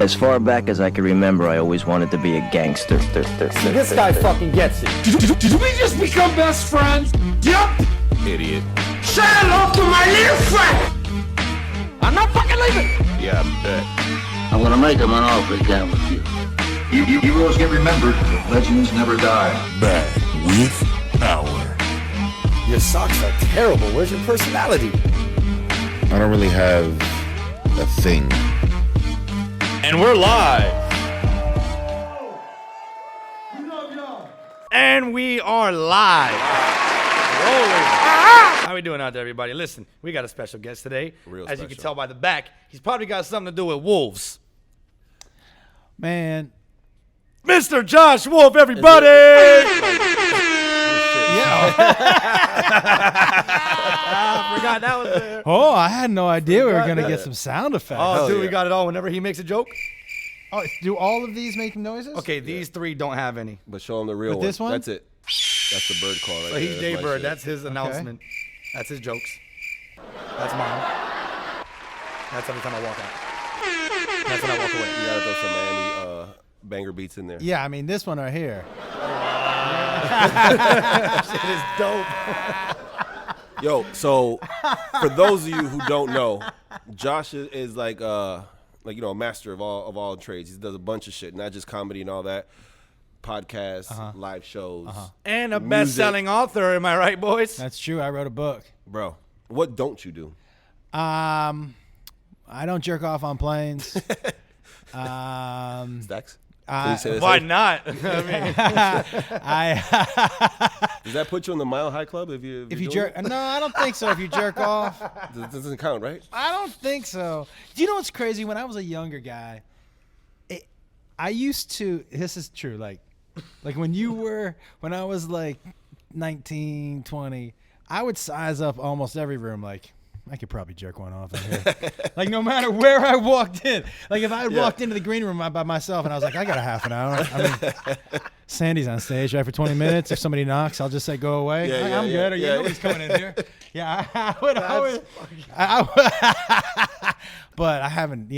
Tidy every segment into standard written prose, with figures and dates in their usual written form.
As far back as I can remember, I always wanted to be a gangster. This guy fucking gets it. Did we just become best friends? Yup! Idiot. Say hello to my little friend! I'm not fucking leaving! Yeah, I bet. I'm gonna make him an offer again with you. Heroes get remembered, but legends never die. Back with power. Your socks are terrible. Where's your personality? I don't really have a thing. And we're live. And we are live. Rolling. How we doing out there, everybody? Listen, we got a special guest today. As you can tell by the back, he's probably got something to do with wolves. Man. Mr. Josh Wolf, everybody! Yeah. I forgot that was there. Oh, I had no idea we were going to get some sound effects. Oh, dude, we got it all whenever he makes a joke. Oh, do all of these make noises? Okay, these three don't have any. But show him the real But this one? That's it. That's the bird call right So there. he's That's my Daybird. shit. That's his announcement. That's his jokes. That's mine. That's every time I walk out. That's when I walk away. You gotta throw some Miami banger beats in there. Yeah, I mean, this one right here. Shit is dope. Yo, so for those of you who don't know, Josh is like a master of all trades. He does a bunch of shit, not just comedy and all that. Podcasts, live shows, And a music. best-selling author, am I right, boys? That's true. I wrote a book. Bro, what don't you do? I don't jerk off on planes. Stacks? Why not? I mean, Does that put you in the Mile High Club if you jerk? No, I don't think so. If you jerk off, That doesn't count, right? I don't think so. Do you know what's crazy? When I was a younger guy, I used to. This is true. Like when I was like 19, 20, I would size up almost every room. Like, I could probably jerk one off in here. Like, no matter where I walked in. Like, if I had walked into the green room by myself and I was like, I got a half an hour. I mean, Sandy's on stage right for 20 minutes. If somebody knocks, I'll just say, go away. Yeah, I'm good. Nobody's coming in here. Yeah, I would. But I haven't,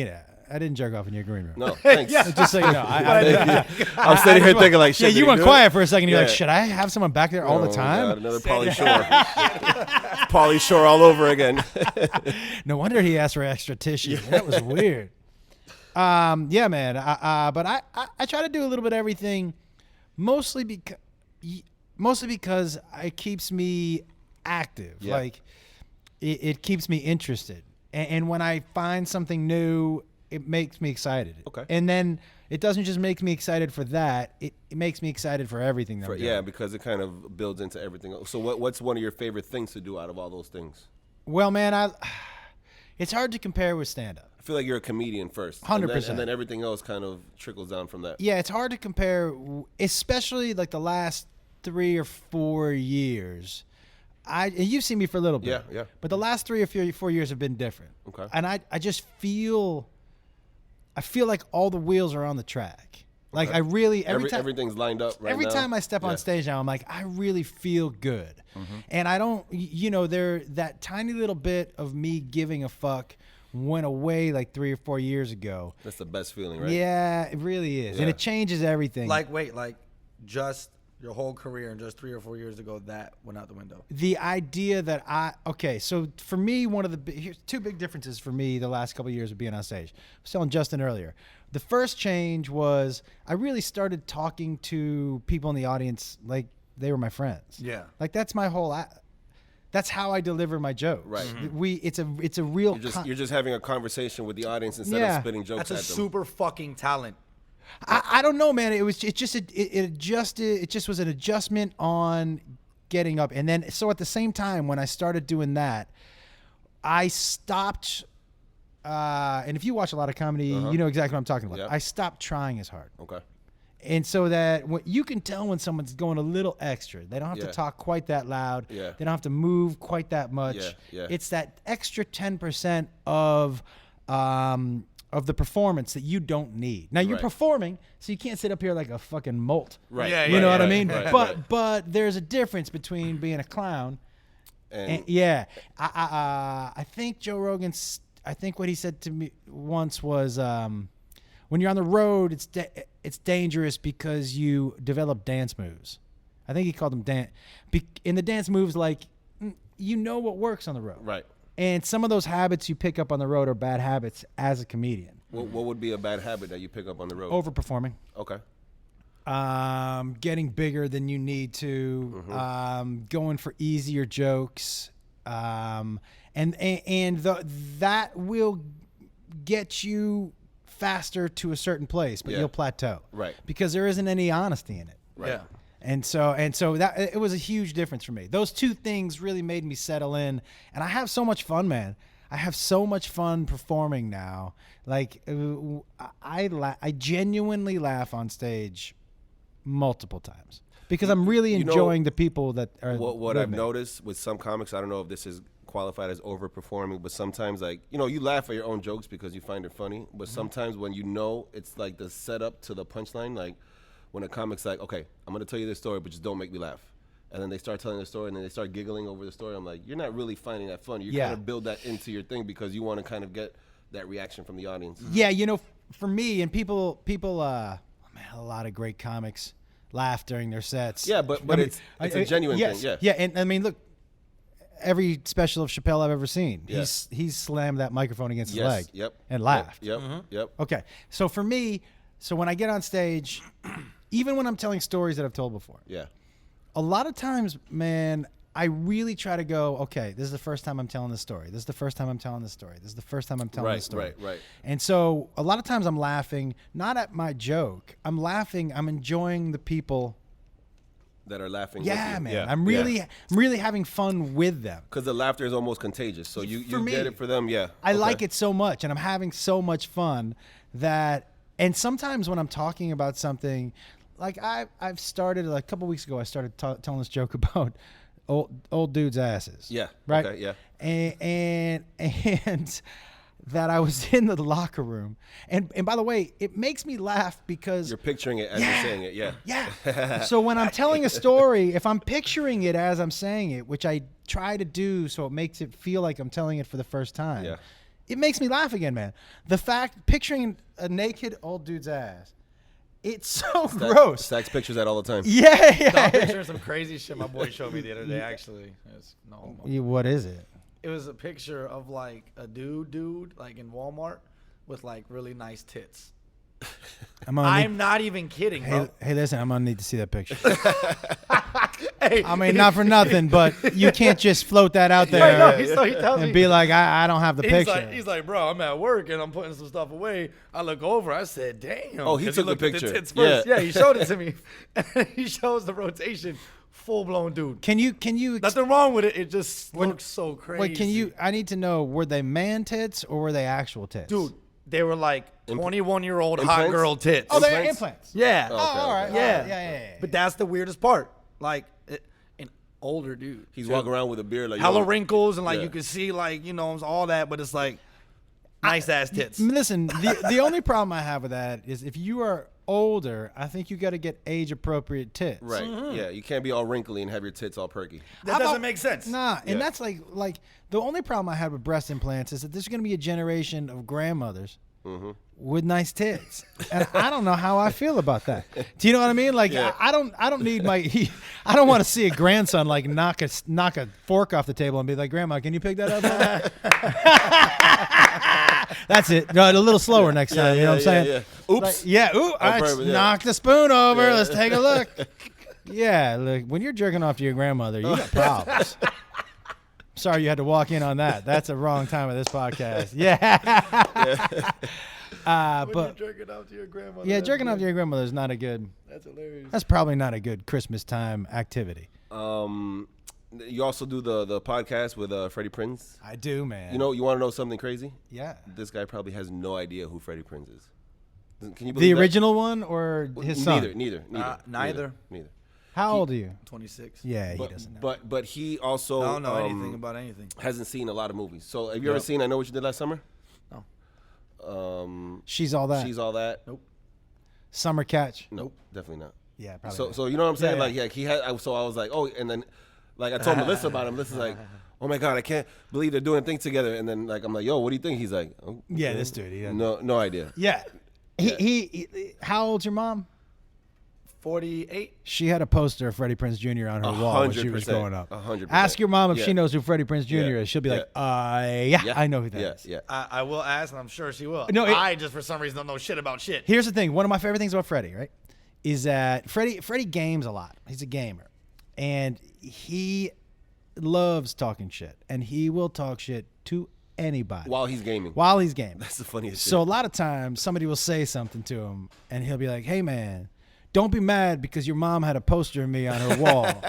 I didn't jerk off in your green room. No, thanks. Just so you know. I'm sitting here thinking like, shit. Yeah, you did went do quiet it? for a second. You're like, Yeah. should I have someone back there all the time? God, another Pauly Shore. Pauly Shore all over again. No wonder he asked for extra tissue. That was weird. Yeah, man. But I try to do a little bit of everything, mostly because it keeps me active. Yeah. Like it keeps me interested, and when I find something new, it makes me excited. Okay. And then it doesn't just make me excited for that; it makes me excited for everything. That I'm doing. Yeah, because it kind of builds into everything else. So what's one of your favorite things to do out of all those things? Well, man, it's hard to compare with stand-up. I feel like you're a comedian first. 100%. And then everything else kind of trickles down from that. Yeah, it's hard to compare, especially like the last 3 or 4 years. And you've seen me for a little bit. Yeah. But the last 3 or 4 years have been different. Okay. And I just feel like all the wheels are on the track. Like I really everything's lined up right every now. time I step on stage now, I'm like, I really feel good. And I don't, that tiny little bit of me giving a fuck went away like 3 or 4 years ago. That's the best feeling, right? Yeah, it really is. And Yeah. it changes everything. like just your whole career and just 3 or 4 years ago, that went out the window. The idea that so for me, here's two big differences for me the last couple of years of being on stage. I was telling Justin earlier. The first change was I really started talking to people in the audience like they were my friends. Yeah. Like that's my whole that's how I deliver my jokes. Right. It's a real You're just having a conversation with the audience instead of spitting jokes That's a at them. super fucking talent. I don't know, man. It just was an adjustment on getting up. And then so at the same time when I started doing that, I stopped and if you watch a lot of comedy, you know exactly what I'm talking about. Yep. I stopped trying as hard. Okay. And so that you can tell when someone's going a little extra. They don't have to talk quite that loud. Yeah. They don't have to move quite that much. Yeah. It's that extra 10% of the performance that you don't need. Now you're Right. performing, so you can't sit up here like a fucking molt. Right. Yeah, You know what I mean? Right. But there's a difference between being a clown. And Yeah, I think Joe Rogan's. I think what he said to me once was when when you're on the road, it's dangerous because you develop dance moves. I think he called them dance. In the dance moves, like, you know what works on the road. Right. And some of those habits you pick up on the road are bad habits as a comedian. What would be a bad habit that you pick up on the road? Overperforming. Okay. Getting bigger than you need to. Going for easier jokes. That will get you faster to a certain place, but you'll plateau. Right. Because there isn't any honesty in it. Right. Yeah. And so that it was a huge difference for me. Those two things really made me settle in, and I have so much fun, man. I have so much fun performing now. Like I genuinely laugh on stage multiple times because I'm really enjoying the people that are. What I've noticed with some comics, I don't know if this is qualified as overperforming, but sometimes, like, you laugh at your own jokes because you find it funny, but sometimes when it's like the setup to the punchline, like when a comic's like, okay, I'm going to tell you this story, but just don't make me laugh. And then they start telling the story, and then they start giggling over the story. I'm like, you're not really finding that funny. You kind of build that into your thing because you want to kind of get that reaction from the audience. Yeah, for me, and people, man, a lot of great comics laugh during their sets. Yeah, but it's a genuine thing. Yeah. Yeah, and I mean, look, every special of Chappelle I've ever seen, he's slammed that microphone against his leg and laughed. Yep. Okay, so for me, when I get on stage, even when I'm telling stories that I've told before, a lot of times, man, I really try to go, okay, this is the first time I'm telling this story. This is the first time I'm telling this story. This is the first time I'm telling this story. Right. And so a lot of times I'm laughing, not at my joke. I'm laughing. I'm enjoying the people that are laughing. Yeah, with you. man. Yeah. I'm really having fun with them. Because the laughter is almost contagious. So you get it for them. Yeah. I like it so much, and I'm having so much fun that. And sometimes when I'm talking about something, like I've started a couple weeks ago, I started telling this joke about old dudes' asses. Yeah. Right. Okay, yeah. And that I was in the locker room, and by the way, it makes me laugh because you're picturing it as you're saying it. Yeah. Yeah. So when I'm telling a story, if I'm picturing it as I'm saying it, which I try to do, so it makes it feel like I'm telling it for the first time. Yeah. It makes me laugh again, man. The fact, picturing a naked old dude's ass, it's so gross. Stacks pictures that all the time. Yeah. I'm picturing some crazy shit my boy showed me the other day, actually. What is it? It was a picture of, like, a dude, like, in Walmart with, like, really nice tits. I'm not even kidding, bro. Hey, listen, I'm going to need to see that picture. I mean, not for nothing, but you can't just float that out there and be like, I don't have the picture. He's like, bro, I'm at work and I'm putting some stuff away. I look over, I said, damn. Oh, he took the picture. Tits first. Yeah, he showed it to me. He shows the rotation. Full-blown dude. Can you nothing wrong with it. It just looks so crazy. Wait, I need to know, were they man tits or were they actual tits? Dude, they were like 21-year-old hot girl tits. Oh, they're implants. Yeah. Oh, all right. Yeah. Yeah. But that's the weirdest part. Like, an older dude. He's walking around with a beard like hella wrinkles and like you can see like, all that, but it's like nice ass tits. Listen, the only problem I have with that is if you are older, I think you got to get age appropriate tits. Right. Yeah, you can't be all wrinkly and have your tits all perky. That doesn't make sense. Nah, and that's like the only problem I had with breast implants is that there's going to be a generation of grandmothers with nice tits, and I don't know how I feel about that. Do you know what I mean? Like I don't need I don't want to see a grandson like knock a fork off the table and be like, Grandma, can you pick that up? That's it. Go a little slower next time. You know what I'm saying? Yeah. Oops. Knock the spoon over. Yeah. Let's take a look. Yeah, look, when you're jerking off to your grandmother, you got problems. Sorry you had to walk in on that. That's a wrong time of this podcast. Yeah. But you're jerking off to your grandmother. Yeah, jerking off to your grandmother is not a good. That's hilarious. That's probably not a good Christmas time activity. You also do the podcast with Freddie Prinze. I do, man. You want to know something crazy? Yeah. This guy probably has no idea who Freddie Prinze is. Can you believe the that? original one or his son? Neither. How old are you? 26. Yeah, he doesn't know. But he also I don't know anything about anything. Hasn't seen a lot of movies. So have you ever seen I Know What You Did Last Summer? No. She's All That. Nope. Summer Catch. Nope, definitely not. Yeah, probably. So you know what I'm saying? Like he had. So I was like, oh, and then like I told Melissa about him. Melissa's like, oh my God, I can't believe they're doing things together. And then like I'm like, yo, what do you think? He's like, oh, yeah, this dude. No idea. Yeah. How old's your mom? 48. She had a poster of Freddie Prinze Jr. on her wall when she was growing up. 100%. Ask your mom if she knows who Freddie Prinze Jr. is. She'll be like, yeah, I know who that is. Yeah. I will ask, and I'm sure she will. No, I just for some reason don't know shit about shit. Here's the thing. One of my favorite things about Freddie, right, is that Freddie games a lot. He's a gamer, and he loves talking shit, and he will talk shit to anybody While he's gaming. That's the funniest shit. So a lot of times somebody will say something to him, and he'll be like, "Hey man, don't be mad because your mom had a poster of me on her wall.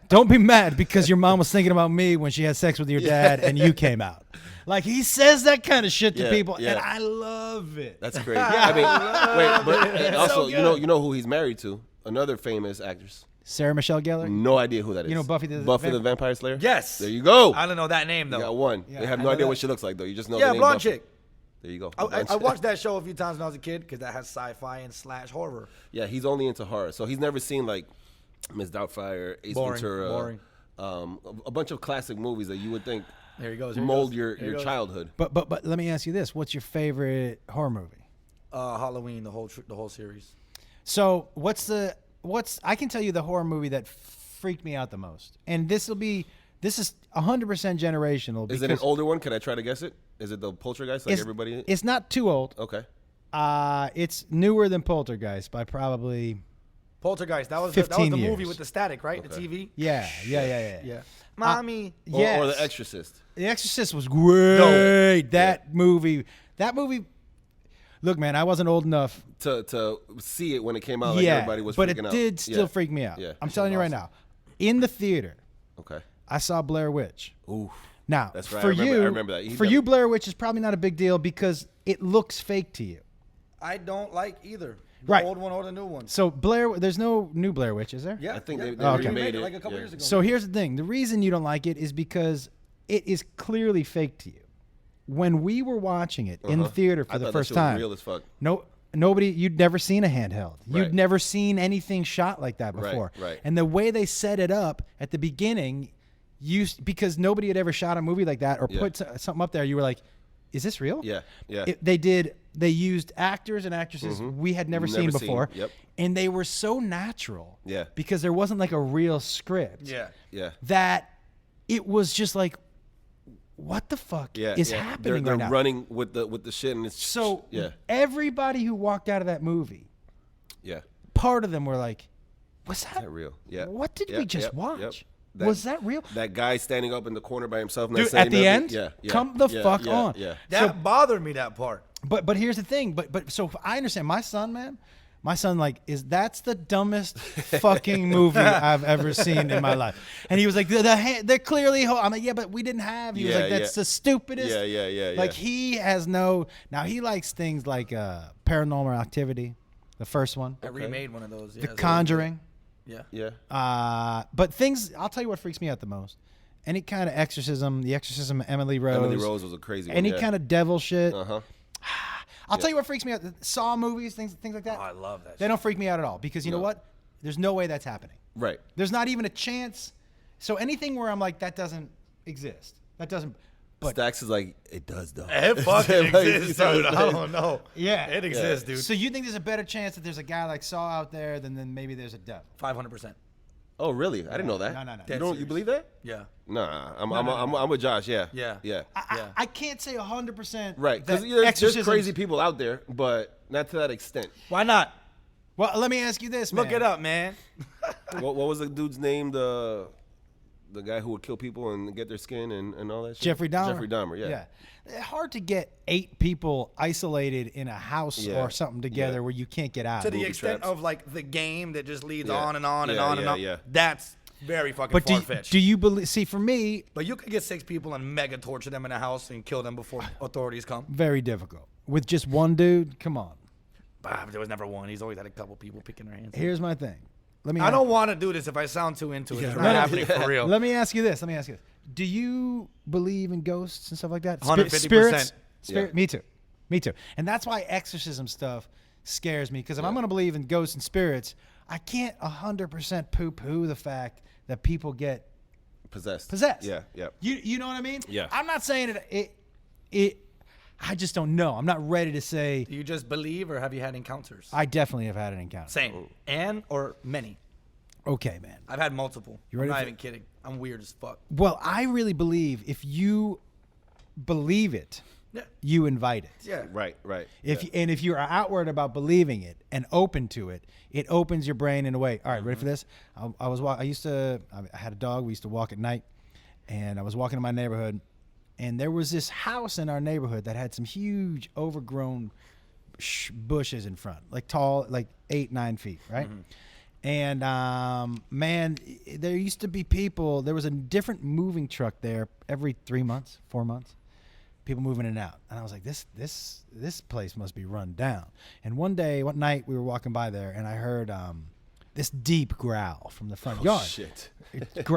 Don't be mad because your mom was thinking about me when she had sex with your dad and you came out." Like, he says that kind of shit to people, and I love it. That's crazy. I mean, wait, but also, you know who he's married to? Another famous actress. Sarah Michelle Gellar? No idea who that is. You know Buffy the Vampire Slayer? Yes. There you go. I don't know that name, though. You got one. Yeah, they have I no know idea that. what she looks like, though. You just know the name blonde Buffy. chick. There you go. I watched that show a few times when I was a kid because that has sci-fi and / horror. Yeah, he's only into horror. So he's never seen, like, Miss Doubtfire, Ace Ventura. Boring. A bunch of classic movies that you would think There he goes. mold your childhood. But let me ask you this. What's your favorite horror movie? Halloween, the whole series. So I can tell you the horror movie that freaked me out the most. And this is 100% generational. Is it an older one? Can I try to guess it? Is it the Poltergeist like everybody? It's not too old. Okay. It's newer than Poltergeist by probably Poltergeist. That was 15 the movie years. with the static, right? Okay. The TV. Yeah. Mommy. Yes. Or The Exorcist. The Exorcist was great. That movie. Look, man, I wasn't old enough To see it when it came out, like everybody was but freaking it out. did still freak me out. Yeah. I'm telling you right now. In the theater, Okay. I saw Blair Witch. Ooh. Now, That's right. for I remember that. For you, Blair Witch is probably not a big deal because it looks fake to you. I don't like either. The Right. old one or the new one. So there's no new Blair Witch, is there? Yeah. I think they Okay. remade it like a couple years ago. So here's the thing. The reason you don't like it is because it is clearly fake to you. When we were watching it in the theater for the first time, real as fuck. You'd never seen a handheld. Right. You'd never seen anything shot like that before. Right. And the way they set it up at the beginning, because nobody had ever shot a movie like that or put something up there, you were like, is this real? Yeah. They used actors and actresses we had never seen before. Yep. And they were so natural. Yeah. Because there wasn't like a real script. Yeah. That it was just like, what the fuck is happening they're right now? running with the shit, and it's So yeah. everybody who walked out of that movie, Yeah. part of them were like, was Is that real? Yeah. What did we just watch? That- Was that real? That guy standing up in the corner by himself, not Dude, saying at the nothing? end? Yeah. Come the fuck on. Yeah. That bothered me, that part. But here's the thing. But so I understand. My son, man, that's the dumbest fucking movie I've ever seen in my life. And he was like, they're clearly. I'm like, yeah, but we didn't have. He was like, that's the stupidest. Yeah. Like he has no. Now he likes things like Paranormal Activity, the first one, I remade one of those. The Conjuring. Yeah. But things. I'll tell you what freaks me out the most. Any kind of exorcism, the exorcism of Emily Rose. Emily Rose was a crazy one. Any kind of devil shit. I'll Yeah. tell you what freaks me out. Saw movies, things like that. Oh, I love that. They don't freak me out at all because you know what? There's no way that's happening. Right. There's not even a chance. So anything where I'm like, that doesn't exist. That doesn't. But Stacks is like, it does though. It fucking Like, exists, dude. I don't know. yeah, It exists, dude. So you think there's a better chance that there's a guy like Saw out there than maybe there's a devil? 500%. Oh, really? I didn't know that. No. You don't? You believe that? Yeah. Nah, I'm with Josh. Yeah. Yeah. I can't say 100%. Right. Because that there's crazy people out there, but not to that extent. Why not? Well, let me ask you this, man. Look it up, man. What was the dude's name? The guy who would kill people and get their skin and all that shit? Jeffrey Dahmer. Jeffrey Dahmer, yeah. Hard to get 8 people isolated in a house or something together where you can't get out. To the Movie extent traps. of like the game that just leads Yeah. on and on and Yeah, on and yeah, on. yeah. That's very fucking But far-fetched. do you believe? See, for me, But you could get 6 people and mega torture them in a house and kill them before authorities come. very difficult. With just one dude, come on. Bah, there was never one. He's always had a couple people picking their hands. Here's my thing. I don't want to do this if I sound too into it. It's not happening for real. Let me ask you this. Do you believe in ghosts and stuff like that? 150%. Spirits? Yeah. Me too. And that's why exorcism stuff scares me. Because if I'm going to believe in ghosts and spirits, I can't 100% poo-poo the fact that people get Possessed. possessed. Yeah. You know what I mean? Yeah. I'm not saying it I just don't know. I'm not ready to say. Do you just believe, or have you had encounters? I definitely have had an encounter. Same. And or many. Okay, man. I've had multiple. You ready I'm not for- even kidding. I'm weird as fuck. Well, I really believe if you believe it, Yeah. you invite it. Yeah. Right. If you are outward about believing it and open to it, it opens your brain in a way. All right, ready for this? I had a dog. We used to walk at night, and I was walking in my neighborhood, and there was this house in our neighborhood that had some huge overgrown bushes in front, like tall, like 8-9 feet, right? And man, there used to be people. There was a different moving truck there every 3 months, 4 months. People moving in and out, and I was like, this place must be run down. And one night, we were walking by there, and I heard this deep growl from the front yard. Shit.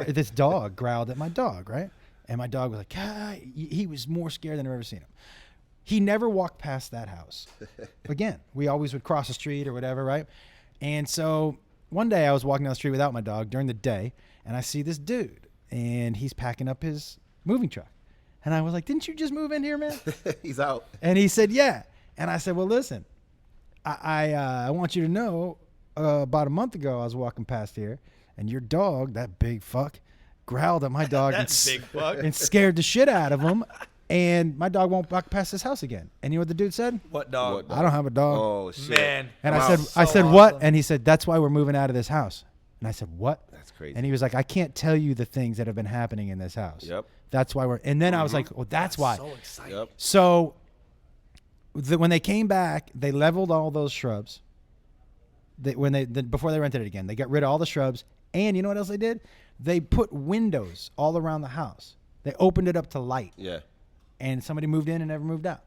This dog growled at my dog, right? And my dog was like, ah, he was more scared than I've ever seen him. He never walked past that house again. We always would cross the street or whatever, right? And so one day I was walking down the street without my dog during the day, and I see this dude, and he's packing up his moving truck. And I was like, didn't you just move in here, man? He's out. And he said, yeah. And I said, well, listen, I want you to know about a month ago I was walking past here, and your dog, that big fuck, growled at my dog Big fuck. and scared the shit out of him. And my dog won't walk past this house again. And you know what the dude said? What dog? I don't have a dog. Oh shit. Man. And Wow. I said, what? And he said, that's why we're moving out of this house. And I said, what? That's crazy. And he was like, I can't tell you the things that have been happening in this house. Yep. That's why we're. And then I was like, well, that's why. So exciting. Yep. So when they came back, they leveled all those shrubs. Before they rented it again, they got rid of all the shrubs. And you know what else they did? They put windows all around the house. They opened it up to light. Yeah. And somebody moved in and never moved out.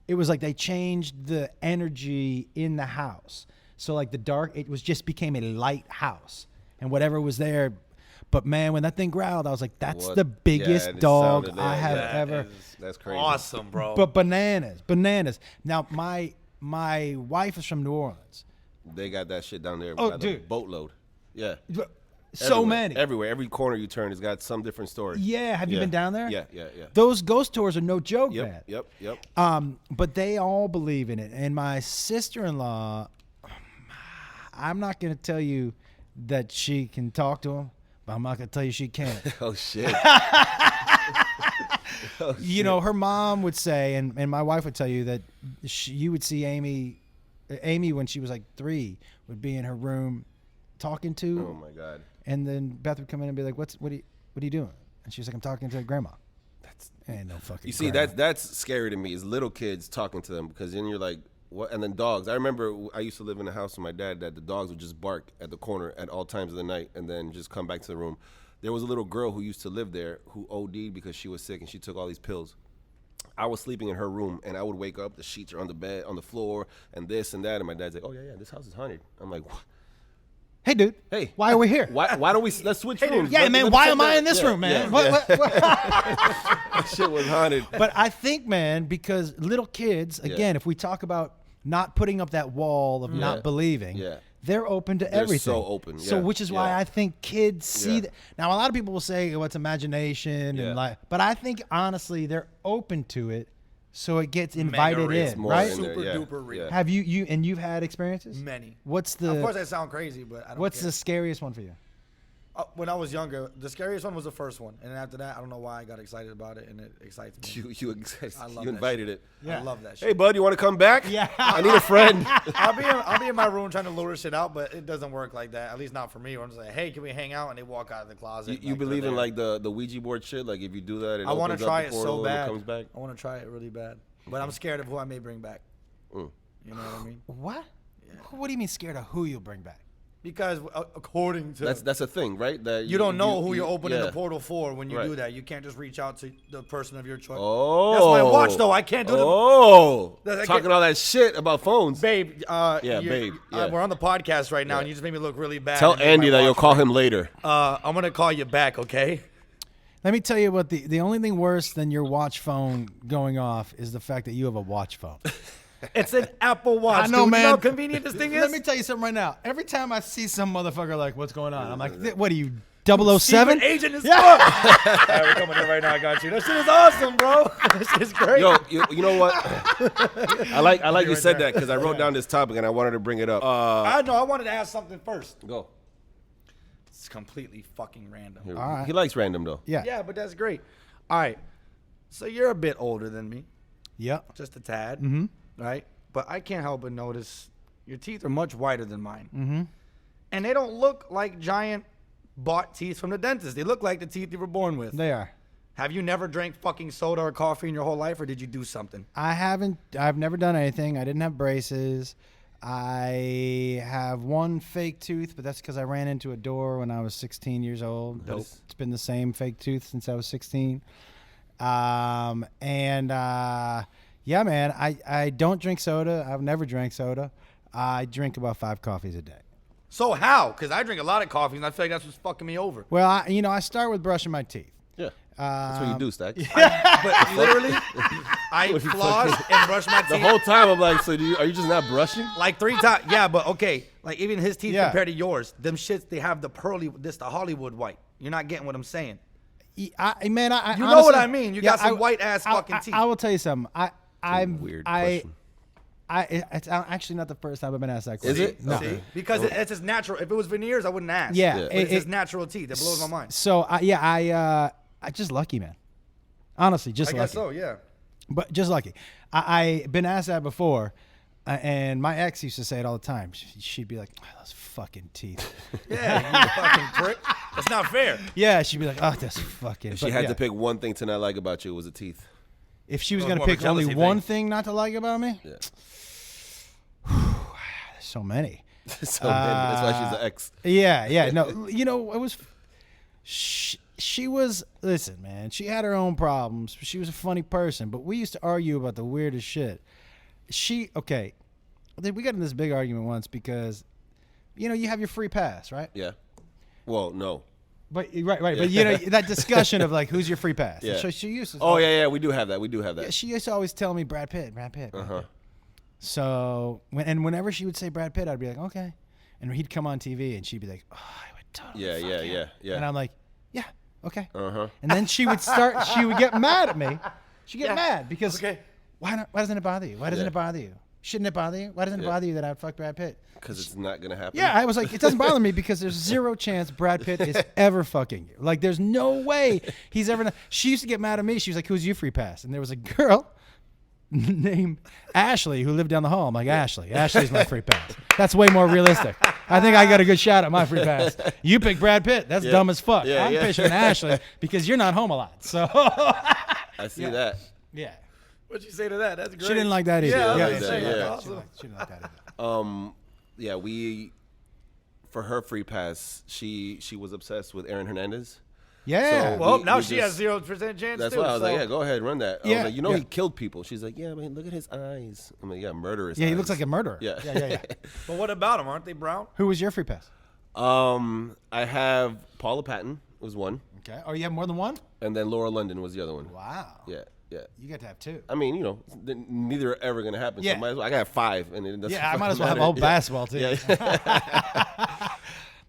It was like they changed the energy in the house. So like the dark, it became a light house. And whatever was there. But man, when that thing growled, I was like, that's What? the biggest Yeah, it dog sounded I it. have Yeah, ever. That's crazy. Awesome, bro. But bananas. Now my wife is from New Orleans. They got that shit down there. Oh, by the dude. boatload. Yeah. So Everywhere. many. Everywhere. Every corner you turn has got some different story. Yeah, have you been down there? Yeah. Those ghost tours are no joke, man. Yep. But they all believe in it. And my sister-in-law, I'm not going to tell you that she can talk to him, but I'm not going to tell you she can't. Oh shit. You know, her mom would say, and my wife would tell you that you would see Amy when she was like 3 would be in her room talking to. Oh my god. And then Beth would come in and be like, what are you doing? And she's like, I'm talking to grandma. Ain't no fucking You see, grandma. that's scary to me is little kids talking to them because then you're like, what? And then dogs. I remember I used to live in a house with my dad that the dogs would just bark at the corner at all times of the night and then just come back to the room. There was a little girl who used to live there who OD'd because she was sick and she took all these pills. I was sleeping in her room and I would wake up, the sheets are on the bed, on the floor, and this and that. And my dad's like, oh yeah, this house is haunted. I'm like, what? Hey, dude. Hey, why are we here? Why don't we? Let's switch rooms. Yeah, Let man. me Why check am I that. in this Yeah, room, man? yeah, What? That shit was haunted. But I think, man, because little kids, again, if we talk about not putting up that wall of not believing, they're open to everything. So open. So, which is why I think kids see that. Now, a lot of people will say, "Oh, it's imagination," and but I think honestly, they're open to it, so it gets invited in, right? Super duper real. Have you've had experiences? Many. What's the? Of course, I sound crazy, but I don't What's care. the scariest one for you? When I was younger, the scariest one was the first one, and then after that, I don't know why I got excited about it, and it excites me. You invited it. I love that shit. Hey, bud, you want to come back? Yeah. I need a friend. I'll be in my room trying to lure shit out, but it doesn't work like that. At least not for me. Where I'm just like, hey, can we hang out? And they walk out of the closet. You believe in like the Ouija board shit? Like if you do that, I want to try the it portal so and bad. it comes back. I want to try it really bad, but I'm scared of who I may bring back. You know what I mean? What? Yeah. What do you mean scared of who you'll bring back? Because according to that's a thing, right? That you don't know who you're opening yeah. the portal for when you Right. do that. You can't just reach out to the person of your choice. Oh, that's my watch though. I can't do talking all that shit about phones, babe. babe. Yeah. We're on the podcast right now, and you just made me look really bad. Tell and make Andy my that you'll watch call ring. him later. I'm gonna call you back, okay? Let me tell you what the only thing worse than your watch phone going off is the fact that you have a watch phone. It's an Apple Watch. I know, dude. man. You know how convenient this thing is? Let me tell you something right now. Every time I see some motherfucker like, what's going on? I'm like, what are you 007? Secret agent is fuck. All right, we're coming in right now. I got you. That shit is awesome, bro. This shit is great. Yo, you know what? I like you said that because I wrote down this topic and I wanted to bring it up. I know. I wanted to ask something first. Go. It's completely fucking random. All right. He likes random though. Yeah. Yeah, but that's great. All right. So you're a bit older than me, Yep. just a tad, Mm-hmm. right? But I can't help but notice your teeth are much whiter than mine. Mm-hmm. And they don't look like giant bought teeth from the dentist. They look like the teeth you were born with. They are. Have you never drank fucking soda or coffee in your whole life, or did you do something? I haven't. I've never done anything. I didn't have braces. I have one fake tooth, but that's because I ran into a door when I was 16 years old. Dope. It's been the same fake tooth since I was 16. Yeah, man, I don't drink soda. I've never drank soda. I drink about 5 coffees a day. So how? Because I drink a lot of coffee, and I feel like that's what's fucking me over. Well, I start with brushing my teeth. Yeah. That's what you do, Stack. But literally, I floss and brush my teeth. The whole time I'm like, so are you just not brushing? Like 3 times. Yeah, but okay. Like even his teeth Yeah. compared to yours, them shits, they have the the Hollywood white. You're not getting what I'm saying. I You know honestly, what I mean. You got some I- white-ass I- fucking I- teeth. I will tell you something. Weird question. It's actually not the first time I've been asked that question. Is it? No. Okay. See? Because it's his natural. If it was veneers, I wouldn't ask. Yeah, But it's his natural teeth. That blows my mind. So I just lucky, man. Honestly, just I lucky. guess so, yeah. But just lucky. I been asked that before, and my ex used to say it all the time. She'd be like, oh, "Those fucking teeth." Yeah, you fucking prick. That's not fair. Yeah, she'd be like, "Oh, that's fucking." If she had to pick one thing to not like about you, it was the teeth. If she was Well, gonna more of a pick only jealousy one thing. thing not to like about me, Yeah. there's so many. So that's why she's an ex. Yeah. No, it was. She was. Listen, man. She had her own problems. She was a funny person, but we used to argue about the weirdest shit. Okay. We got in this big argument once because, you have your free pass, right? Yeah. Well, no. But right. But that discussion of like who's your free pass. Yeah. So she used to. Oh yeah. We do have that. Yeah, she used to always tell me Brad Pitt. Uh-huh. So whenever she would say Brad Pitt, I'd be like, okay, and he'd come on TV and she'd be like, oh, I would totally. Yeah. And I'm like, yeah, okay. Uh-huh. And then she would get mad at me. She'd get mad because why doesn't it bother you? Why doesn't it bother you? Shouldn't it bother you? Why doesn't it bother you that I'd fuck Brad Pitt? Because it's not gonna happen. Yeah, I was like, it doesn't bother me because there's zero chance Brad Pitt is ever fucking you. Like, there's no way he's ever. She used to get mad at me. She was like, who's your free pass? And there was a girl named Ashley who lived down the hall. I'm like, Ashley's my free pass. That's way more realistic. I think I got a good shot at my free pass. You pick Brad Pitt. That's dumb as fuck. Yeah, I'm picking Ashley because you're not home a lot. So I see that. yeah. What'd you say to that? That's great. She didn't like that either. Yeah, I yeah, like that, yeah. awesome. She didn't like that either. Yeah, for her free pass, she was obsessed with Aaron Hernandez. Yeah. So- Well, We now she just- has 0% chance That's too. why I was so. like, yeah, go ahead, run that. I Yeah, was like, yeah. he killed people. She's like, yeah, man, look at his eyes. I'm like, yeah, murderous. Yeah, he eyes. looks like a murderer. Yeah. Yeah. But what about him? Aren't they brown? Who was your free pass? I have Paula Patton was one, Okay. Oh, you have more than one? and then Laura London was the other one. Wow. Yeah. You got to have 2. I mean, neither are ever gonna happen. Yeah. So might as well, I got 5, and it doesn't Yeah, I might fucking as well have a matter. whole basketball team.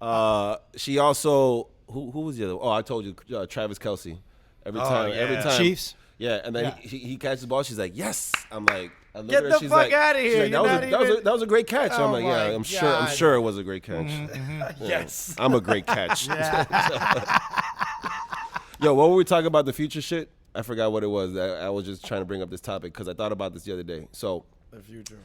Yeah. She also who was the other? Oh, I told you, Travis Kelce. Every time. Chiefs. Yeah, and then Yeah. he catches the ball. She's like, yes. I'm like, I look Get at her, the she's fuck like, outta she's here. like, You're not even- that was a great catch. Oh I'm like, yeah, my I'm God. sure it was a great catch. Yes. I'm a great catch. Yo, what were we talking about the future shit? I forgot what it was. I was just trying to bring up this topic because I thought about this the other day. So, The future.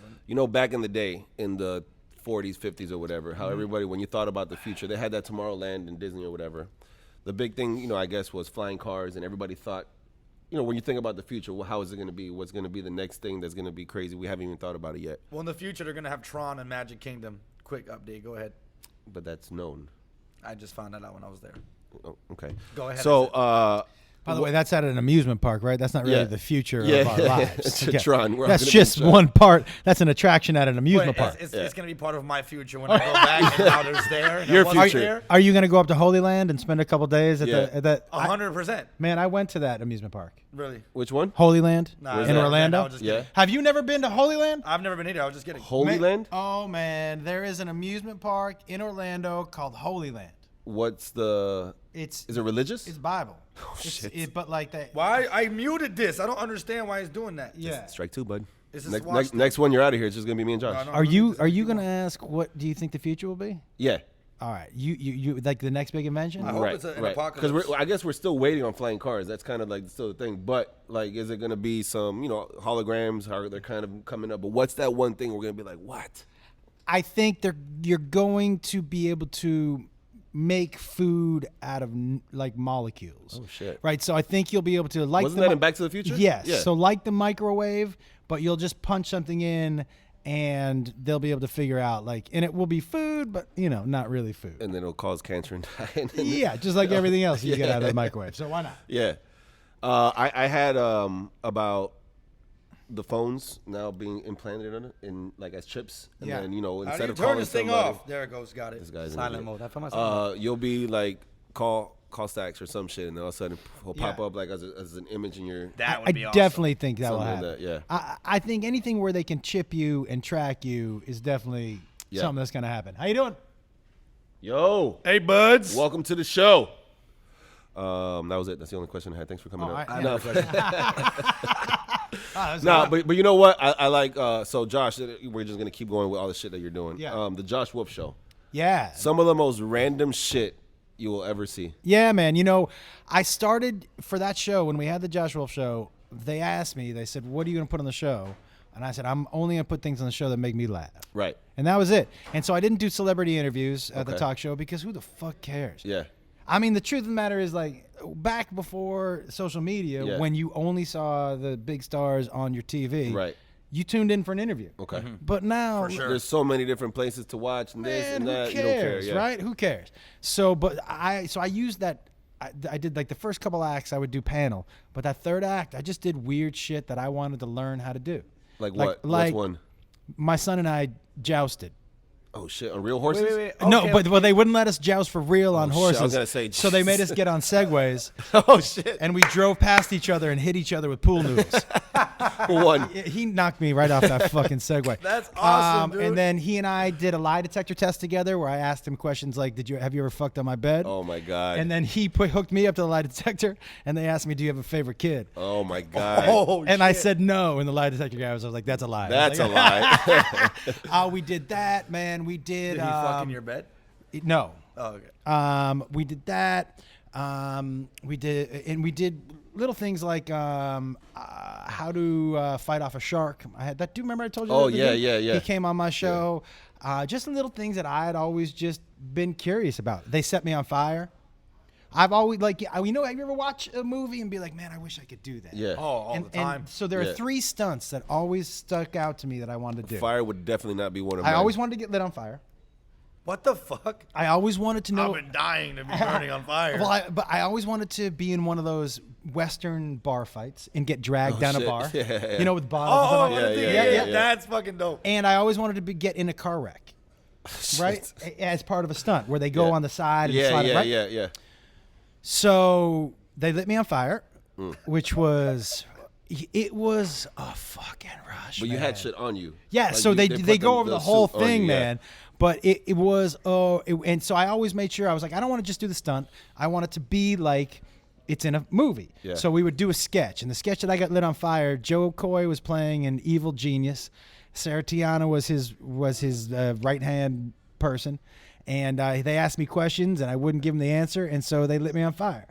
back in the day, in the 40s, 50s, or whatever, how everybody, when you thought about the future, they had that Tomorrowland and Disney or whatever. The big thing, I guess, was flying cars, and everybody thought, when you think about the future, well, how is it going to be? What's going to be the next thing that's going to be crazy? We haven't even thought about it yet. Well, in the future, they're going to have Tron and Magic Kingdom. Quick update. Go ahead. But that's known. I just found that out when I was there. Oh, okay. Go ahead. So, By the way, that's at an amusement park, right? That's not really Yeah. the future Yeah. of our lives. It's a Tron. We're all That's gonna be in just Tron. one part. That's an attraction at an amusement Wait, park. it's going to be part of my future when I go back and now there's there. And Your it wasn't future. There. Are you going to go up to Holy Land and spend a couple days at Yeah. that? 100%. Man, I went to that amusement park. Really? Which one? Holy Land Nah, in I Orlando. was just Yeah. kidding. Have you never been to Holy Land? I've never been either. I was just kidding. Holy Land? Oh man, there is an amusement park in Orlando called Holy Land. What's the? Is it religious? It's Bible. Oh, shit. But like that. Why I muted this? I don't understand why he's doing that. Yeah. Strike two, bud. Is this Next one, you're out of here. It's just gonna be me and Josh. No, Are you gonna ask what do you think the future will be? Yeah. All right. You like the next big invention? I hope it's an apocalypse. Because I guess we're still waiting on flying cars. That's kind of like still the thing. But like, is it gonna be some holograms? How they're kind of coming up? But what's that one thing we're gonna be like? What? I think you're going to be able to make food out of like molecules. Oh shit! Right. So I think you'll be able to like. Wasn't that in Back to the Future? Yes. Yeah. So like the microwave, but you'll just punch something in, and they'll be able to figure out and it will be food, but not really food. And then it'll cause cancer and die. Yeah, just like everything else you get out of the microwave. So why not? Yeah. I had about the phones now being implanted in like as chips, and Yeah. then How do instead you of turn calling this thing somebody, off? There it goes. Got it. This guy's an Silent idiot. mode. I found myself. You'll be like call Stacks or some shit, and all of a sudden he'll pop Yeah. up like as an image in your. That I would be awesome. definitely think that will Something happen. like that, yeah. I think anything where they can chip you and track you is definitely Yeah. something that's going to happen. How you doing? Yo, Hey, buds. welcome to the show. That was it. That's the only question I had. Thanks for coming up. I No, that's no, all right. but you know what? I like. So Josh, we're just gonna keep going with all the shit that you're doing. Yeah. The Josh Wolf Show. Yeah. Some of the most random shit you will ever see. Yeah, man. I started for that show when we had the Josh Wolf show. They asked me, they said, what are you going to put on the show? And I said, I'm only going to put things on the show that make me laugh. Right. And that was it. And so I didn't do celebrity interviews at the Okay. talk show because who the fuck cares? Yeah. I mean, the truth of the matter is back before social media, Yeah. when you only saw the big stars on your TV, Right. you tuned in for an interview. Okay. But now, There's so many different places to watch and this man, and that. who You don't care, cares, yeah. right? Who cares? So I used that. I did like the first couple acts I would do panel, but that third act I just did weird shit that I wanted to learn how to do. Like what? Like What's one? my son and I jousted. Oh shit! On real horses? No, but they wouldn't let us joust for real on shit, I horses. was gonna say, so they made us get on segways, Oh shit! and we drove past each other and hit each other with pool noodles. One. He knocked me right off that fucking Segway. That's awesome, dude. And then he and I did a lie detector test together where I asked him questions like, have you ever fucked on my bed? Oh my god. And then he hooked me up to the lie detector, and they asked me, do you have a favorite kid? Oh my god. Oh, And I said no, and the lie detector guy was like, that's a lie. That's I a was lie. we did that, man. We did. Did he fuck in your bed? No. Oh, okay. We did that. We did little things like how to fight off a shark. I had that. Do you remember I told you? Oh, that yeah, dude? yeah. He came on my show. Just little things that I had always just been curious about. They set me on fire. I've always have you ever watch a movie and be like, man, I wish I could do that. Yeah. Oh, all the time. And so there are Yeah. 3 stunts that always stuck out to me that I wanted to do. Fire would definitely not be one of I mine. always wanted to get lit on fire. What the fuck? I always wanted to know. I've been dying to be burning on fire. But I always wanted to be in one of those Western bar fights and get dragged down shit. a bar. Yeah. You know, with bottles. Oh, and yeah. That's fucking dope. And I always wanted to get in a car wreck, right? As part of a stunt where they go Yeah. on the side and Yeah, slide it, right? yeah. So they lit me on fire, which was a fucking rush. But you man. had shit on you. Yeah, Like so they they put go over the whole suit on thing, you, yeah. man. But it was and so I always made sure I was like, I don't want to just do the stunt. I want it to be like it's in a movie. Yeah. So we would do a sketch, and the sketch that I got lit on fire, Joe Coy was playing an evil genius. Sarah Tiana was his right hand person, and they asked me questions, and I wouldn't give them the answer, and so they lit me on fire,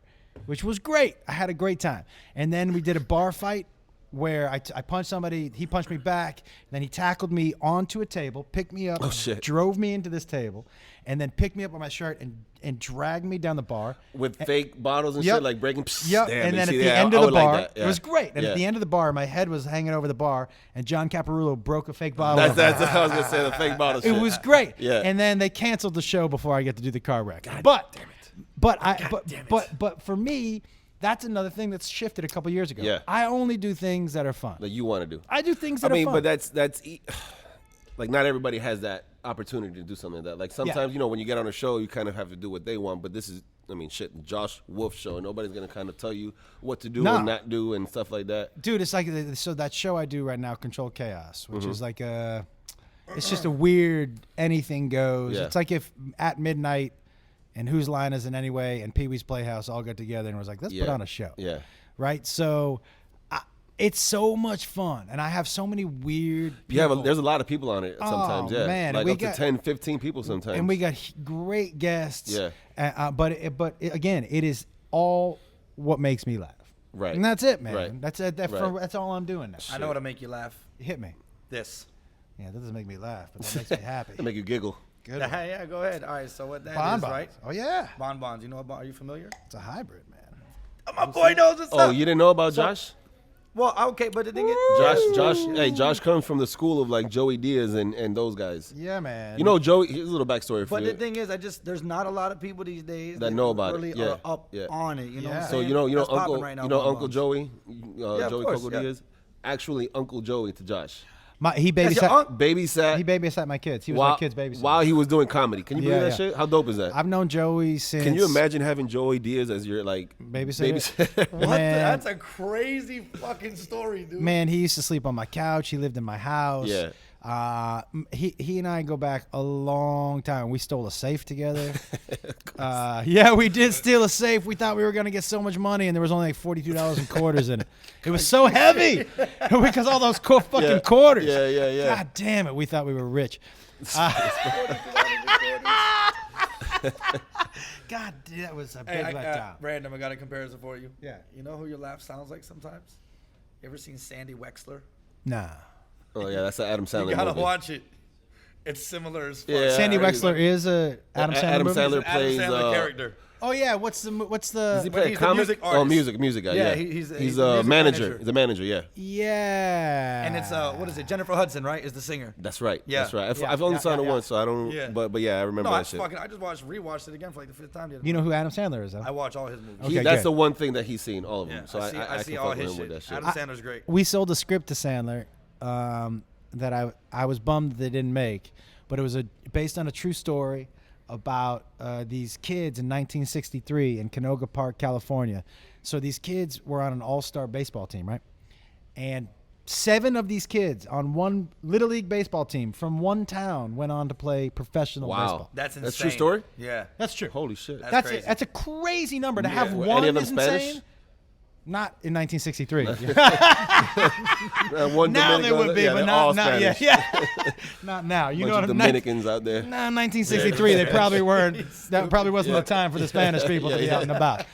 which was great. I had a great time, and then we did a bar fight where I punched somebody, he punched me back, then he tackled me onto a table, picked me up, drove me into this table, and then picked me up on my shirt and dragged me down the bar. With fake bottles and Yep. shit, like breaking. Yep. Damn, And you then at see the that? end I of the would like bar, that, yeah. it was great. And Yeah. at the end of the bar, my head was hanging over the bar, and John Caparulo broke a fake bottle. That's what I was gonna say. The fake bottle. It shit. was great. Yeah. And then they canceled the show before I get to do the car wreck. But for me, that's another thing that's shifted a couple years ago. Yeah. I only do things that are fun. Like you want to do. I do things that I mean, are fun. but that's like not everybody has that opportunity to do something like that. Like sometimes, when you get on a show, you kind of have to do what they want. But this is, Josh Wolf show. Nobody's gonna kind of tell you what to do No. and not do and stuff like that. Dude, it's like so that show I do right now, Control Chaos, which Mm-hmm. is like it's just a weird anything goes. Yeah. It's like if at midnight and Whose Line Is It Anyway and Pee Wee's Playhouse all got together and was like, let's put on a show. Yeah. Right? So it's so much fun, and I have so many weird people. There's a lot of people on it sometimes, man. Like We up got- to 10, 15 people sometimes. And we got great guests. Yeah. But again, it is all what makes me laugh. Right. And that's it, man. Right. That's it. That's all I'm doing now. I know what'll make you laugh. Hit me. This. Yeah, that doesn't make me laugh, but that makes me happy. They make you giggle. Good. Yeah, go ahead. All right, so what that is, Bonbons. right? Oh yeah, Bonbons. You know about? Are you familiar? it's a hybrid, man. Oh, my boy knows what's Oh, up. you didn't know about Josh? Well, okay, but the thing is, Josh comes from the school of like Joey Diaz and those guys. Yeah, man. You know, Joey. Here's a little backstory for But you. the thing is, there's not a lot of people these days That know about it. really Yeah, are up yeah. on it. You know what Yeah. I'm So saying? you know That's popping Uncle, right now, you know Bonbons. Uncle Joey, of Joey course, Coco yeah. Diaz, actually Uncle Joey to Josh. He That's your babysat. Babysat He babysat my kids. He was my kid's babysitter. while he was doing comedy. Can you believe that shit? How dope is that? I've known Joey since. Can you imagine having Joey Diaz as your like Babysitter? What? Man. That's a crazy fucking story, dude. Man, he used to sleep on my couch. He lived in my house. Yeah. He and I go back a long time. We stole a safe together. Yeah, we did steal a safe. We thought we were gonna get so much money, and there was only like $42 in quarters in it. It was so heavy because all those fucking quarters. Yeah. God damn it, we thought we were rich. God, that was a big letdown. Random, I got a comparison for you. Yeah. You know who your laugh sounds like sometimes? You ever seen Sandy Wexler? Nah. Oh yeah, that's an Adam Sandler You gotta movie. watch it. It's similar as fuck. Yeah. Sandy I heard Wexler is a Adam Sandler Adam movie? Sandler Adam plays. Sandler character. Oh yeah, what's the Does he But play a he's a comic? music Oh, artist. music guy. Yeah, Yeah, he's he's a a music manager. manager. He's a manager. Yeah, Yeah. And it's what is it? Jennifer Hudson, right? Is the singer. that's right. Yeah. That's right. Yeah, I've only yeah, seen it yeah. once, so I don't. Yeah. But yeah, I remember No, I that shit. just rewatched it again for like the 5th time. The other You know who Adam Sandler is, though? I watch all his movies. Okay, That's good. the one thing that he's seen, all of them. Yeah, So I see can all fuck with his him with shit. that shit. Adam Sandler's great. We sold a script to Sandler that I was bummed they didn't make, but it was based on a true story about these kids in 1963 in Canoga Park, California. So these kids were on an all-star baseball team, right? And 7 of these kids on one Little League baseball team from one town went on to play professional baseball. That's insane. That's true story? Yeah. That's true. Holy shit. That's crazy. That's a crazy number to have. Were One any of them is Spanish? insane. Not in 1963. One Now they Dominican- would be, yeah, but they're not all now. Yeah, Spanish. yeah. Not now. You Bunch know of what I'm Dominicans out there. Nah, 1963. They probably weren't. That probably wasn't the time for the Spanish people to be out and about.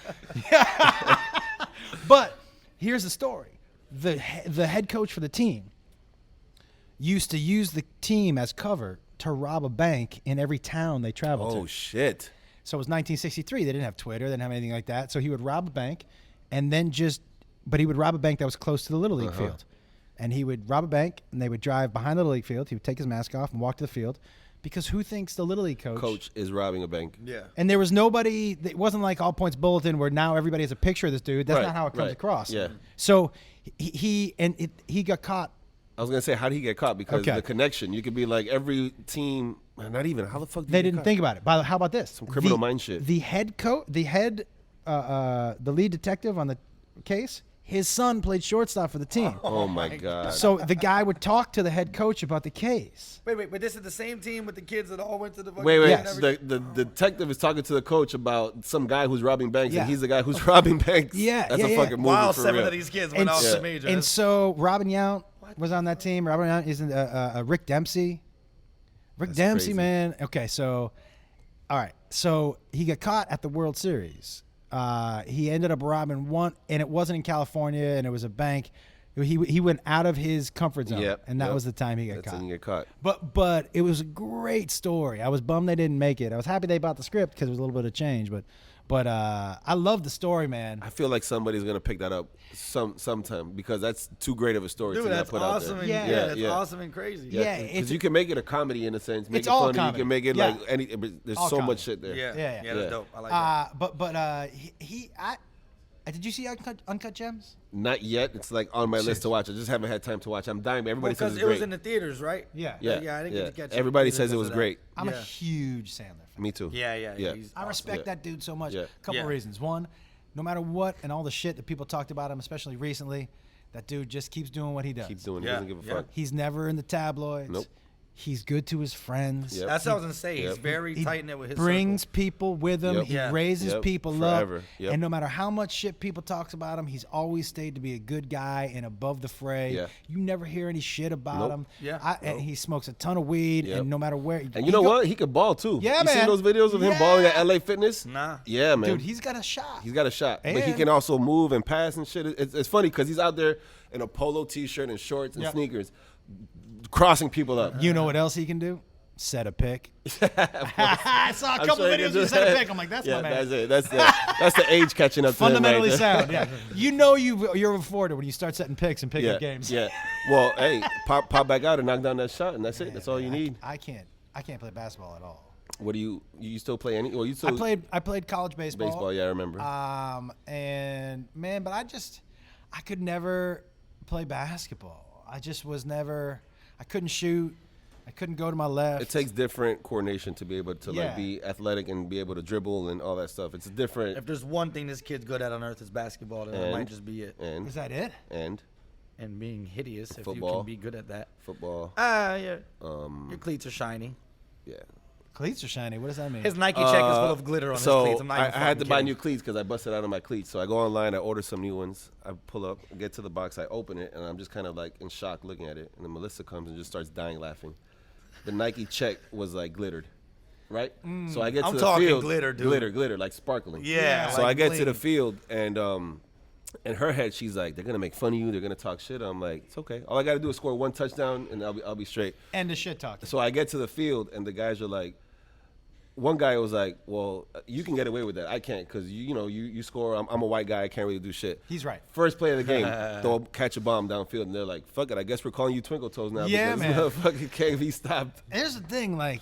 But here's the story: the head coach for the team used to use the team as cover to rob a bank in every town they traveled to. Oh shit. So it was 1963. They didn't have Twitter. They didn't have anything like that. So he would rob a bank, and then but he would rob a bank that was close to the Little League field. And he would rob a bank, and they would drive behind the Little League field. He would take his mask off and walk to the field, because who thinks the Little League coach is robbing a bank? Yeah. And there was nobody. It wasn't like All Points Bulletin where now everybody has a picture of this dude. That's not how it comes across. Yeah. So he got caught. I was gonna say, how did he get caught? Because Okay. the connection. You could be like every team. Not even. How the fuck? Did They he get didn't caught? think about it. But how about this? Some criminal mind shit. The head coach, the lead detective on the case, his son played shortstop for the team. Oh my god. So the guy would talk to the head coach about the case. Wait, but this is the same team with the kids that all went to the fucking Wait. Yes. and everything? The detective is talking to the coach about some guy who's robbing banks, Yeah. and he's the guy who's robbing banks. Yeah, That's yeah, a yeah. fucking movie Wow, for 7 real. of these kids went off to major. And so Robin Yount was on that team. Robin Yount isn't Rick Dempsey. Rick Dempsey, crazy. man. Okay, so all right, so he got caught at the World Series. He ended up robbing one, and it wasn't in California, and it was a bank. He went out of his comfort zone, Yep, and that yep. was the time he got That's caught. when you get caught. But it was a great story. I was bummed they didn't make it. I was happy they bought the script because it was a little bit of change. But I love the story, man. I feel like somebody's gonna pick that up sometime because that's too great of a story Dude, to not that's put awesome. out And, there. yeah, that's awesome and crazy. Yeah, because you can make it a comedy in a sense, make It's it all funny. comedy. You can make it Yeah. like any. But there's All so comedy. much shit there. Yeah, Yeah. that's dope. I like that. But did you see Uncut Gems? Not yet. It's like on my list to watch. I just haven't had time to watch. I'm dying. But everybody says Because it's it great. was in the theaters, right? Yeah. yeah, Yeah, I didn't get to catch it Everybody because says it of was that. great. I'm a Yeah. huge Sandler fan. Me too. Yeah. Yeah. He's I awesome. respect that dude so much. Yeah. Couple Yeah. reasons. One, no matter what and all the shit that people talked about him, especially recently, that dude just keeps doing what he does. Keep doing it. Yeah, Doesn't give a yeah. fuck. He's never in the tabloids. Nope. He's good to his friends. Yep. That's what I was gonna say. He's very He tight knit with his brings circle. people with him. Yep. He Yeah. raises Yep. people Forever. up. Yep. And no matter how much shit people talks about him, he's always stayed to be a good guy and above the fray. Yeah. You never hear any shit about Nope. him. Yeah. And he smokes a ton of weed, Yep. and no matter where. And you know what? He could ball too. Yeah, you man. seen those videos of him Yeah. balling at LA Fitness? Nah. Yeah, man. Dude, he's got a shot. He's got a shot, but he And- can also move and pass and shit. It's funny because he's out there in a polo T-shirt and shorts and Yeah. sneakers, crossing people up. You know what else he can do? Set a pick. I saw a I'm couple sure he videos can of do you set a that. pick. I'm like, that's Yeah, my man. that's it. That's the age catching up to him. Fundamentally right there. sound. Yeah. You know you're afforded when you start setting picks and picking Yeah, games. yeah. Well, hey, pop back out and knock down that shot, and that's it. That's all you need. I can't play basketball at all. What do you still play any? Well, you still I played college baseball. baseball. Yeah, I remember. And man, but I could never play basketball. I just was never. I couldn't shoot. I couldn't go to my left. It takes different coordination to be able to Yeah. like be athletic and be able to dribble and all that stuff. It's different. If there's one thing this kid's good at on earth is basketball, then that might just be it. And Is that it? and And being hideous, if you Football. can be good at that. football. Yeah. Your cleats are shiny. Yeah. Cleats are shiny. What does that mean? His Nike check is full of glitter on his cleats. I'm not I even had to fucking buy kidding. new cleats because I busted out of my cleats. So I go online, I order some new ones. I pull up, get to the box, I open it, and I'm just kind of like in shock looking at it. And then Melissa comes and just starts dying laughing. The Nike check was like glittered, right? So I get I'm to the talking field, glitter, dude. glitter, like sparkling. Yeah, So like I get to the bling. field, and in her head, she's like, "They're gonna make fun of you. They're gonna talk shit." I'm like, "It's okay. All I gotta do is score one touchdown, and I'll be straight." And the shit talking. So I get to the field, and the guys are like, one guy was like, "Well, you can get away with that. I can't because you score. I'm a white guy. I can't really do shit." He's right. First play of the game, they'll catch a bomb downfield, and they're like, "Fuck it. I guess we're calling you Twinkle Toes now." Yeah, because man. motherfucker can't be stopped. Here's the thing, like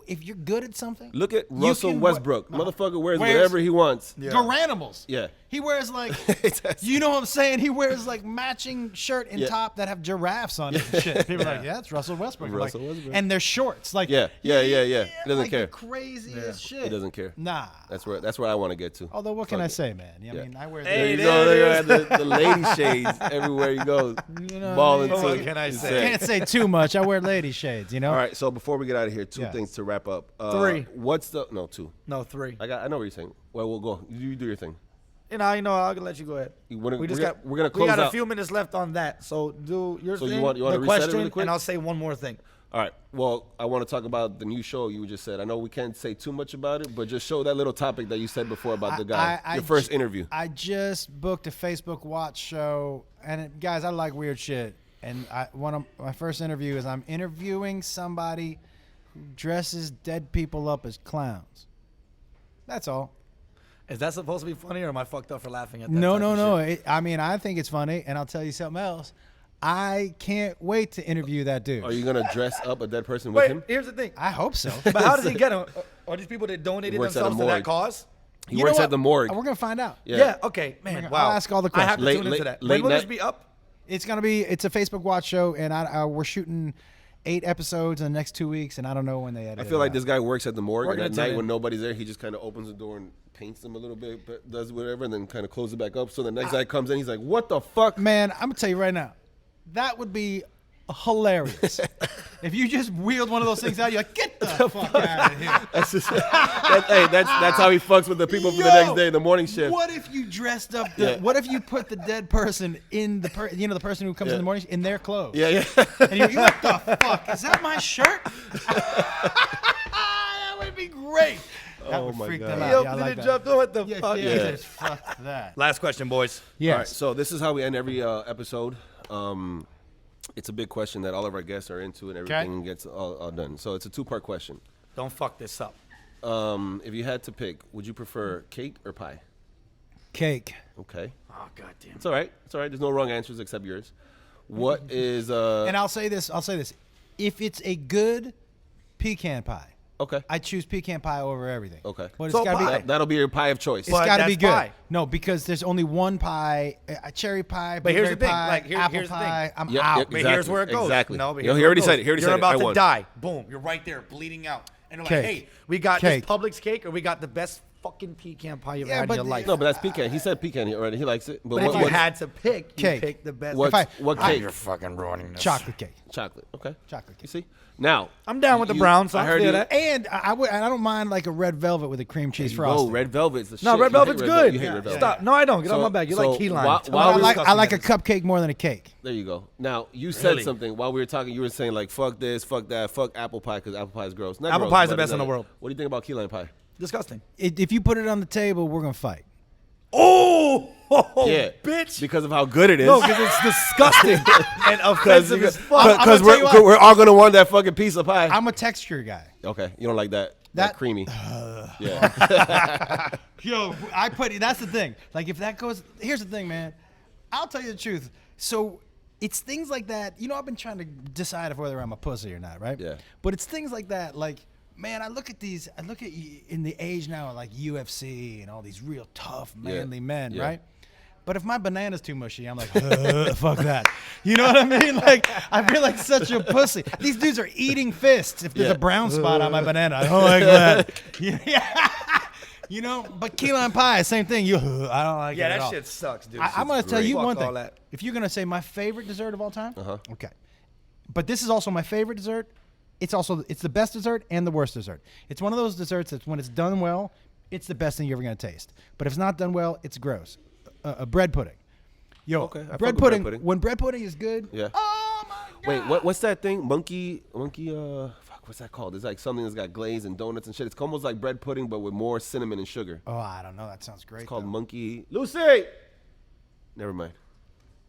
if you're good at something, Look at you Russell can Westbrook. Motherfucker wears Wears- whatever he wants. Garanimals. Yeah. He wears like, you know what I'm saying? He wears like matching shirt and Yeah. top that have giraffes on it and shit. People are like, yeah, it's Russell Westbrook. I'm Russell like, Westbrook. And they're shorts. Like, Yeah. He doesn't like care. the craziest shit. He doesn't care. Nah. That's where I want to get to. Although, what can Fuck I it. say, man? I Yeah. mean, I wear There you Hey, go. there There it you go. The lady shades everywhere you go. You know Balling what I to mean? What can I it's say? sick. Can't say too much. I wear lady shades, you know? All right. So before we get out of here, two Yeah. things to wrap up. 3. What's the two? No, 3. I know what you're saying. Well, we'll go. You do your thing. I'll let you go ahead. We're gonna We close got a out. few minutes left on that. So do your So you thing, want to the reset it question, really quick? and I'll say one more thing. All right. Well, I want to talk about the new show you just said. I know we can't say too much about it, but just show that little topic that you said before about the guy. Your first interview. I just booked a Facebook Watch show, and guys, I like weird shit. And one of my first interview is I'm interviewing somebody who dresses dead people up as clowns. That's all. Is that supposed to be funny, or am I fucked up for laughing at that? No, type no, of no. shit? I mean, I think it's funny, and I'll tell you something else. I can't wait to interview that dude. Are you gonna dress up a dead person with Wait, him? here's the thing. I hope so. But how does he get them? Are these people that donated Works at a themselves to that morgue. cause? He You know works at what? the morgue. We're gonna find out. Yeah. Okay. Man. I'll Wow. ask all the I have to questions. tune into that. late When will this night- be up? It's a Facebook Watch show, and we're shooting 8 episodes in the next 2 weeks, and I don't know when they edit. I feel like this guy works at the morgue, We're and gonna at tune night in. when nobody's there, he just kind of opens the door and paints them a little bit, but does whatever, and then kind of closes it back up. So the next guy comes in, he's like, "What the fuck?" Man, I'm gonna tell you right now, that would be hilarious. If you just wheeled one of those things out, you're like, get the fuck out of here. That's how he fucks with the people for the next day, the morning shift. What if you dressed up? Yeah. What if you put the dead person in the the person who comes in the morning in their clothes? Yeah, yeah. And you're like, what the fuck? Is that my shirt? That would be great. That would my freak God. them He out. Yeah, I opened like it, that. jumped on. What the Yeah, fuck? yeah, just fuck that. Last question, boys. Yes. All right, so this is how we end every episode. It's a big question that all of our guests are into, and everything gets all done. So it's a 2-part question. Don't fuck this up. If you had to pick, would you prefer cake or pie? Cake. Okay, Oh goddamn. it's all right. It's all right. There's no wrong answers except yours. What is And I'll say this. If it's a good pecan pie, okay? I choose pecan pie over everything. Okay. But So it's gotta pie. be. That'll be your pie of choice. It's But got to be that's good. pie. No, because there's only one pie, a cherry pie, But here's the blueberry thing, pie, like, apple here's the thing. pie. I'm Yep, out. yep. But here's where it goes. Exactly. No, but Yo, here's he where already goes. said it. He already You're said it. about I to won. die. Boom. You're right there, bleeding out. And they're like, Cake. hey, we got Cake. this Publix cake, or we got the best fucking pecan pie you ever Yeah, had in but- your life. No, but that's pecan. He said pecan already. He likes it. But if you had to pick, you Cake. pick the best. what cake? You're fucking ruining this. Chocolate cake. Chocolate. Okay. Chocolate You cake. see? Now I'm down with the brown sauce. I heard Yeah, you. that- And I don't mind like a red velvet with a cream cheese frosting. Oh, red velvet's the shit. No, red You hate velvet's good. You hate red velvet. Stop. No, I don't. Get So- on my back. You so like key lime. while- Tell me while how we- I disgusting like a that is. cupcake more than a cake. There you go. Now you said Really? something while we were talking. You were saying like, "Fuck this, fuck that, fuck apple pie," because apple pie is gross. Not Apple gross, pie is the but best in the world. What do you think about key lime pie? Disgusting. If you put it on the table, we're gonna fight. Oh, Yeah, bitch. because of how good it is. No, because it's disgusting and offensive as fuck. Because I'm gonna tell you we're all gonna want that fucking piece of pie. I'm a texture guy. Okay, you don't like that That- creamy. Yeah. Yo, that's the thing. Like if that goes, here's the thing, man. I'll tell you the truth. So it's things like that. You know, I've been trying to decide if whether I'm a pussy or not, right? Yeah. But it's things like that. Like, man, I look at in the age now, like UFC and all these real tough, manly men, Yeah. right? But if my banana's too mushy, I'm like, fuck that. You know what I mean? Like, I feel like such a pussy. These dudes are eating fists if there's Yeah. a brown spot on my banana. I don't like that. Yeah. You know, but key lime pie, same thing. I don't like it Yeah, at that all. shit sucks, dude. I'm going to tell you Fuck one all thing. that. If you're going to say my favorite dessert of all time, Uh-huh. okay. But this is also my favorite dessert. It's the best dessert and the worst dessert. It's one of those desserts that when it's done well, it's the best thing you're ever going to taste. But if it's not done well, it's gross. A bread pudding. Yo, Okay, I fuck bread with pudding, bread pudding. when bread pudding is good, Yeah. oh my God. Wait, what's that thing? Monkey. Fuck, what's that called? It's like something that's got glaze and donuts and shit. It's almost like bread pudding, but with more cinnamon and sugar. Oh, I don't know. That sounds great. It's called though. Monkey Lucy. Never mind.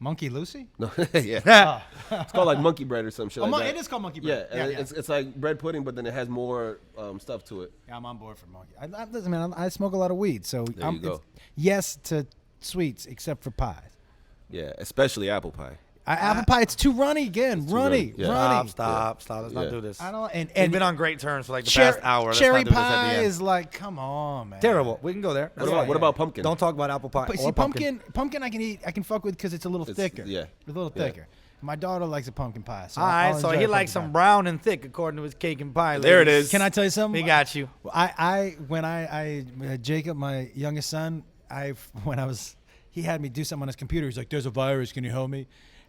Monkey Lucy? No, yeah. It's called like monkey bread or some shit Oh, like that. it is called monkey Yeah, bread. and it's like bread pudding, but then it has more stuff to it. Yeah, I'm on board for monkey. Listen, man, I smoke a lot of weed, so There you go. it's yes to sweets except for pies. Yeah, especially apple pie. Apple pie, it's too runny again. too Runny, runny. Yeah. runny. Stop. Let's Yeah. not do this. I don't. And We've been on great terms for like the cher- past hour. Let's cherry not do this at pie the end. is like, come on, man. Terrible. We can go there. What about pumpkin? Don't talk about apple pie. But or see, pumpkin, I can eat. I can fuck with because it's a little thicker. yeah. a little Yeah. thicker. My daughter likes a pumpkin pie. So All right, I'll so enjoy he a likes pumpkin some pie. brown and thick according to his cake and pie. There it ladies. is. Can I tell you something? We got you. When Jacob, my youngest son, he had me do something on his computer. He's like, "There's a virus. Can you help me?"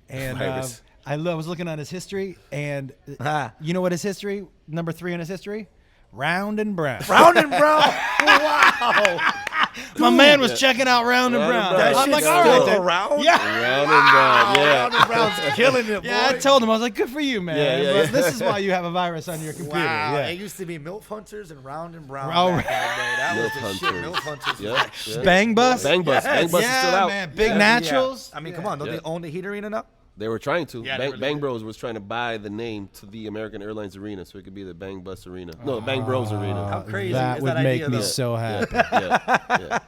And Virus. I was looking at his history, and Ah. you know what his history? Number 3 on his history, round and brown. Brown and brown. Wow. My man was checking out round and Round and brown. brown. That I'm shit's like, all right, still then. around? Yeah. Round and brown. Yeah. Brown and brown's killing it, boy. Yeah, I told him, I was like, good for you, man. Yeah, yeah, But yeah. this is why you have a virus on your computer. Wow. Yeah. It used to be MILF Hunters and Round and Brown Oh, back in the day. That was Milf the shit. Hunters. MILF Hunters. Yeah. yeah. Bang Bus? Bang Bus. Bang Bus is still Yeah, out. man. Big Yeah. Naturals. I mean, come on. Don't Yeah. they own the heat arena now? They were trying to. Yeah, they were Bang looking- Bros was trying to buy the name to the American Airlines Arena, so it could be the Bang Bus Arena. No, Bang Bros Arena. How crazy That is would that make idea, me though? so happy. Yeah.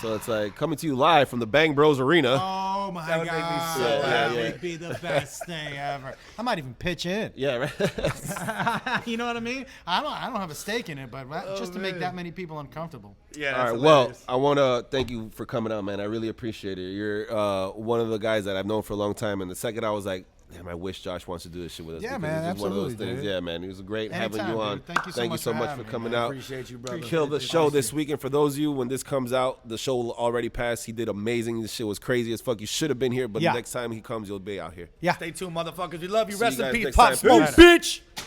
So it's like coming to you live from the Bang Bros Arena. Oh my That would make me God. so Yeah, that yeah. would be the best thing ever. I might even pitch in. Yeah, right. You know what I mean? I don't have a stake in it, but just to make that many people uncomfortable. Yeah, All right. Well, I want to thank you for coming out, man. I really appreciate it. You're one of the guys that I've known for a long time, and the second I was like, damn, I wish Josh wants to do this shit with us. Yeah, because man, it's just one of those absolutely, things. dude. Yeah, man. It was great having Anytime, you on. dude. Thank you so much for for having me, coming man. out. Appreciate you, brother. Kill the show this weekend. For those of you, when this comes out, the show will already passed. He did amazing. This shit was crazy as fuck. You should have been here, but Yeah. next time he comes, you'll be out here. Yeah. Stay tuned, motherfuckers. We love you. See you Rest in guys peace. next Pop time. Smoke, Peace. bitch.